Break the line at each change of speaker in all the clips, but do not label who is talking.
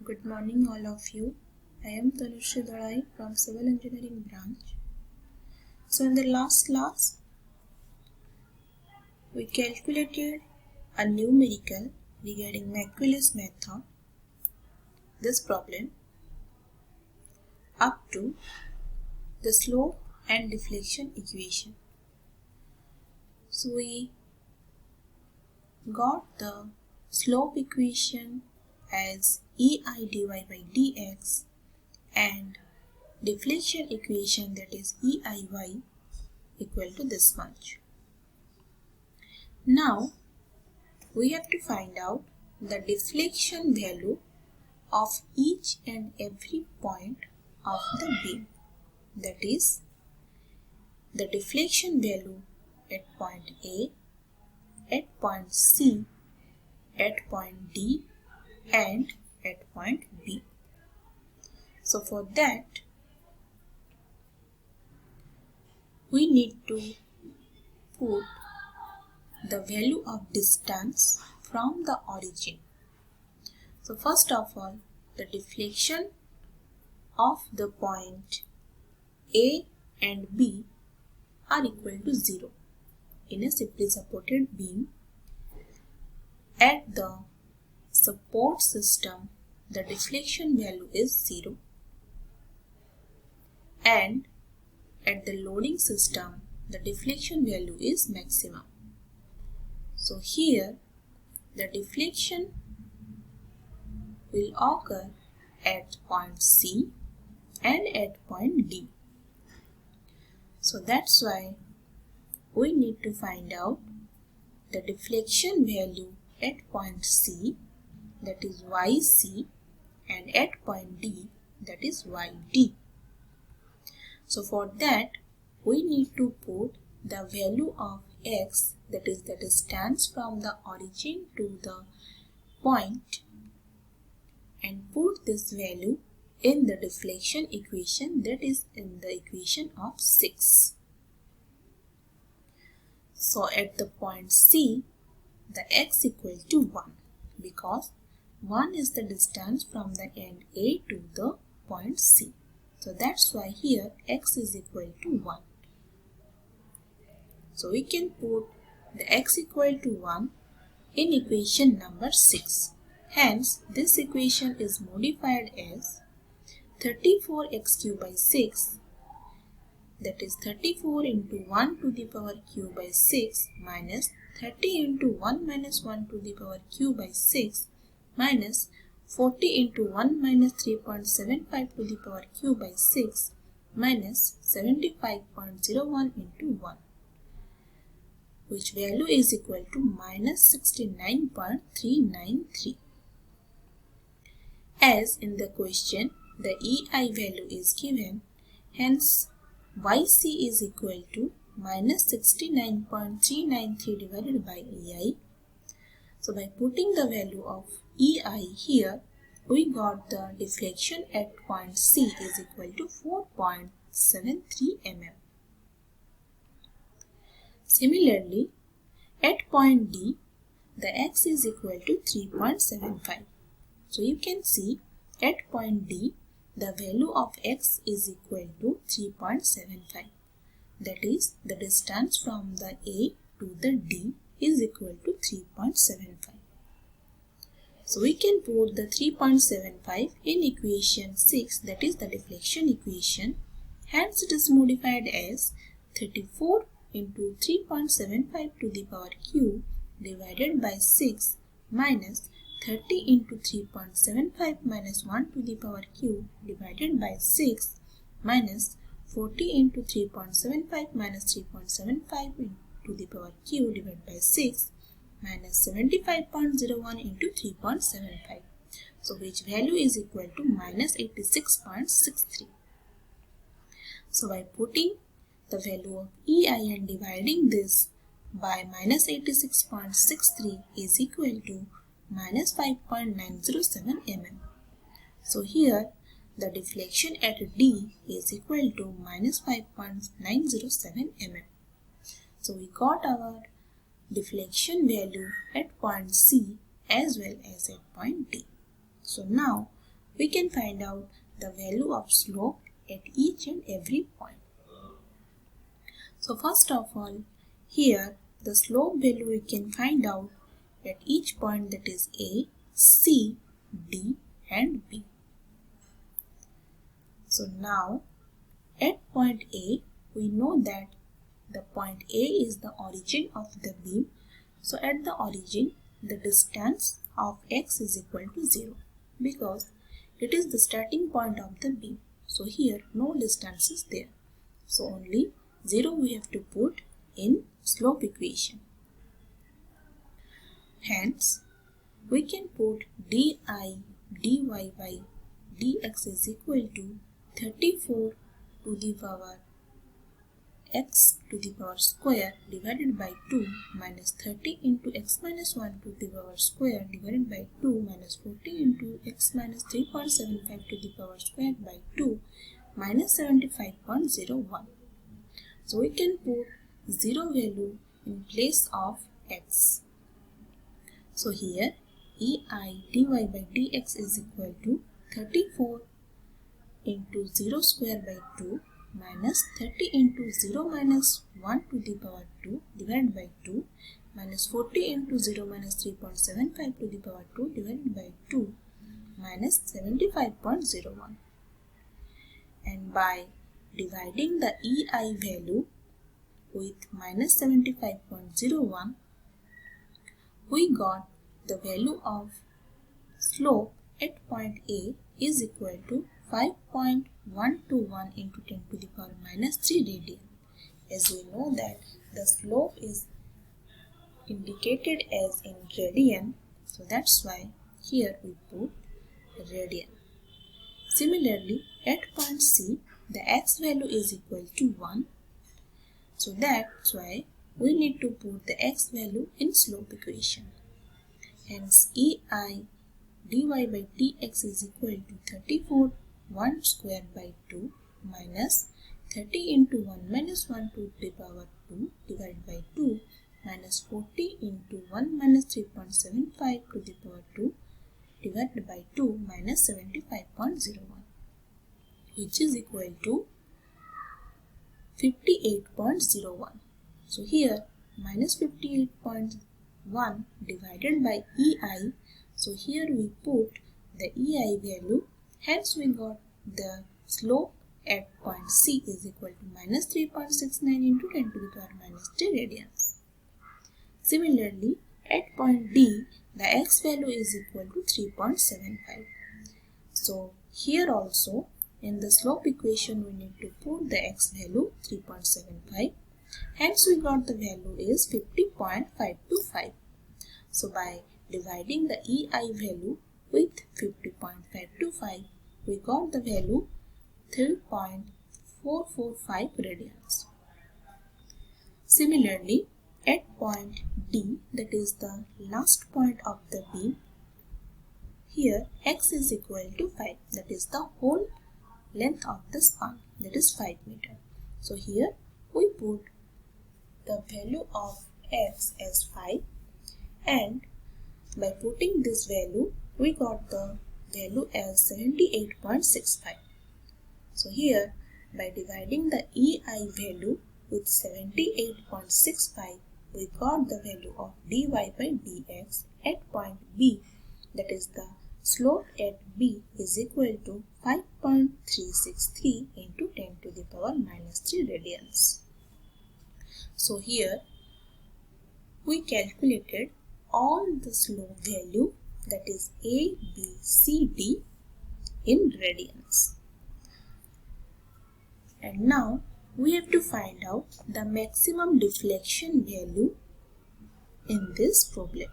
Good morning all of you. I am Tanushree Dalai from Civil Engineering branch. So in the last class, we calculated a numerical regarding Macquarie's method, this problem, up to the slope and deflection equation. So we got the slope equation as EI dy by dx and deflection equation, that is EIY, equal to this much. Now we have to find out the deflection value of each and every point of the beam, that is the deflection value at point A, at point C, at point D and at point B. So for that we need to put the value of distance from the origin. So first of all, the deflection of the point A and B are equal to 0 in a simply supported beam. At the support system, the deflection value is 0, and at the loading system, the deflection value is maximum. So here the deflection will occur at point C and at point D. So that's why we need to find out the deflection value at point C, that is YC, and at point D, that is YD. So for that we need to put the value of x, that is the distance from the origin to the point, and put this value in the deflection equation, that is in the equation of 6. So at the point C, the x equal to 1, because 1 is the distance from the end A to the point C. So that's why here x is equal to 1. So we can put the x equal to 1 in equation number 6. Hence this equation is modified as 34x cube by 6, that is 34 into 1 to the power cube by 6 minus 30 into 1 minus 1 to the power cube by 6 minus 40 into 1 minus 3.75 to the power cube by 6 minus 75.01 into 1, which value is equal to minus 69.393. As in the question the EI value is given, hence YC is equal to minus 69.393 divided by EI. So by putting the value of EI here, we got the deflection at point C is equal to 4.73 mm. Similarly, at point D, the x is equal to 3.75. So you can see at point D, the value of x is equal to 3.75. That is, the distance from the A to the D is equal to 3.75. So we can put the 3.75 in equation 6, that is the deflection equation. Hence it is modified as 34 into 3.75 to the power cube divided by 6 minus 30 into 3.75 minus 1 to the power cube divided by 6 minus 40 into 3.75 minus 3.75 to the power cube divided by 6 minus 75.01 into 3.75. So which value is equal to minus 86.63. So by putting the value of EI and dividing this by minus 86.63 is equal to minus 5.907 mm. So here the deflection at D is equal to minus 5.907 mm. So we got our deflection value at point C as well as at point D. So now we can find out the value of slope at each and every point. So first of all, here the slope value we can find out at each point, that is A, C, D and B. So now at point A, we know that the point A is the origin of the beam. So at the origin, the distance of x is equal to 0 because it is the starting point of the beam. So here no distance is there. So only 0 we have to put in slope equation. Hence, we can put di dy by dx is equal to 34 to the power x to the power square divided by 2 minus 30 into x minus 1 to the power square divided by 2 minus 40 into x minus 3.75 to the power square by 2 minus 75.01. So we can put 0 value in place of x. So here ei dy by dx is equal to 34 into 0 square by 2 minus 30 into 0 minus 1 to the power 2 divided by 2 minus 40 into 0 minus 3.75 to the power 2 divided by 2 minus 75.01. And by dividing the ei value with minus 75.01, we got the value of slope at point A is equal to 5.121 into 10 to the power minus 3 radian. As we know that the slope is indicated as in radian, so that's why here we put radian. Similarly, at point C, the x value is equal to 1. So that's why we need to put the x value in slope equation. Hence, ei dy by dx is equal to 34 1 square by 2 minus 30 into 1 minus 1 to the power 2 divided by 2 minus 40 into 1 minus 3.75 to the power 2 divided by 2 minus 75.01, which is equal to 58.01. So here minus 58.1 divided by ei. So here we put the ei value. Hence we got the slope at point C is equal to minus 3.69 into 10 to the power minus 3 radians. Similarly, at point D, the x value is equal to 3.75. So here also in the slope equation we need to put the x value 3.75. Hence we got the value is 50.525. So by dividing the ei value with 50.525, we got the value 3.445 radians. Similarly, at point D, that is the last point of the beam, here x is equal to 5, that is the whole length of the span, that is 5 meter. So here we put the value of x as 5, and by putting this value, we got the value as 78.65. So here, by dividing the ei value with 78.65, we got the value of dy by dx at point B, that is the slope at B is equal to 5.363 into 10 to the power minus 3 radians. So here, we calculated all the slope value, that is A, B, C, D in radians. And now we have to find out the maximum deflection value in this problem.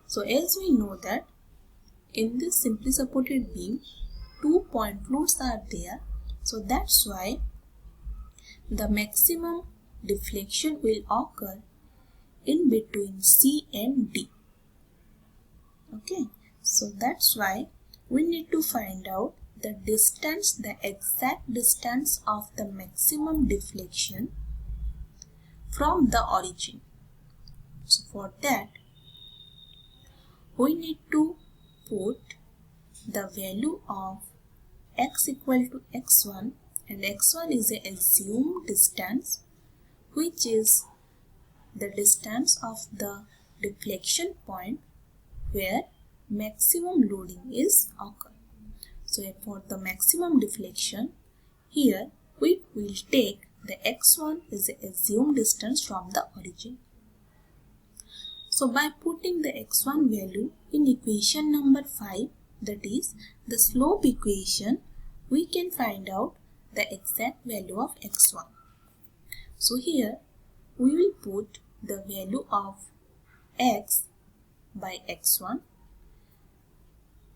So as we know that in this simply supported beam, 2 point floats are there. So that's why the maximum deflection will occur in between C and D. Okay, so that's why we need to find out the distance, the exact distance of the maximum deflection from the origin. So for that, we need to put the value of x equal to x1, and x1 is a assumed distance, which is the distance of the deflection point where maximum loading is occurred. So for the maximum deflection, here we will take the x1 is the assumed distance from the origin. So by putting the x1 value in equation number 5, that is the slope equation, we can find out the exact value of x1. So here we will put the value of x by x1.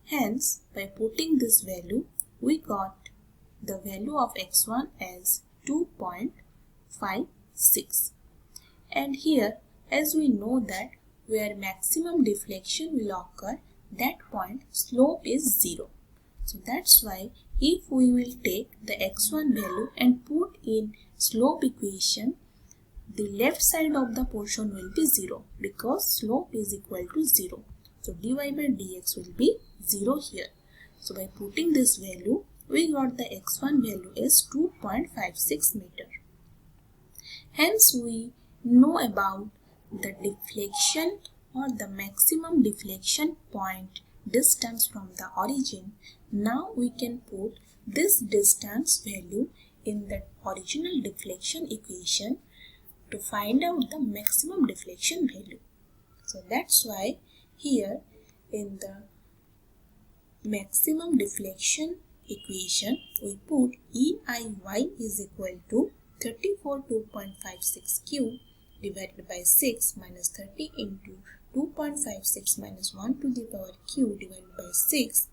Hence, by putting this value, we got the value of x1 as 2.56. And here, as we know that where maximum deflection will occur, that point slope is 0. So that's why if we will take the x1 value and put in slope equation, the left side of the portion will be 0 because slope is equal to 0. So dy by dx will be 0 here. So by putting this value, we got the x1 value as 2.56 meter. Hence we know about the deflection or the maximum deflection point distance from the origin. Now we can put this distance value in the original deflection equation to find out the maximum deflection value. So that's why here in the maximum deflection equation we put EIY is equal to 34.256 cube divided by 6 minus 30 into 2.56 minus 1 to the power q divided by 6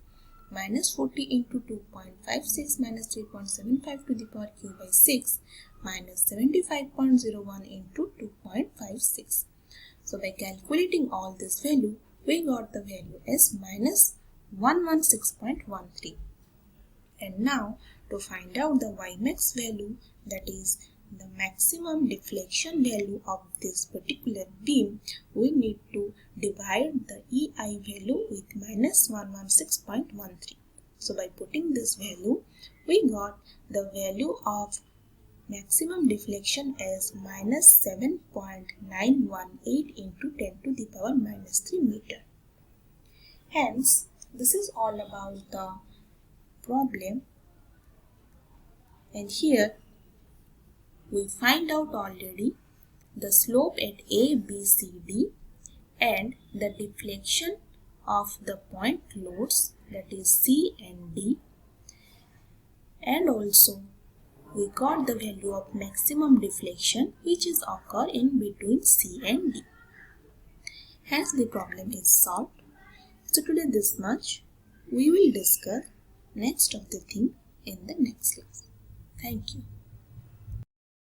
minus 40 into 2.56 minus 3.75 to the power q by 6 minus 75.01 into 2.56. So by calculating all this value, we got the value as minus 116.13. And now to find out the Ymax value, that is the maximum deflection value of this particular beam, we need to divide the EI value with minus 116.13. So by putting this value, we got the value of maximum deflection as minus 7.918 into 10 to the power minus 3 meter. Hence, this is all about the problem, and here we find out already the slope at A, B, C, D and the deflection of the point loads, that is C and D, and also we got the value of maximum deflection which is occur in between C and D. Hence the problem is solved. So today this much. We will discuss next of the thing in the next class. Thank you.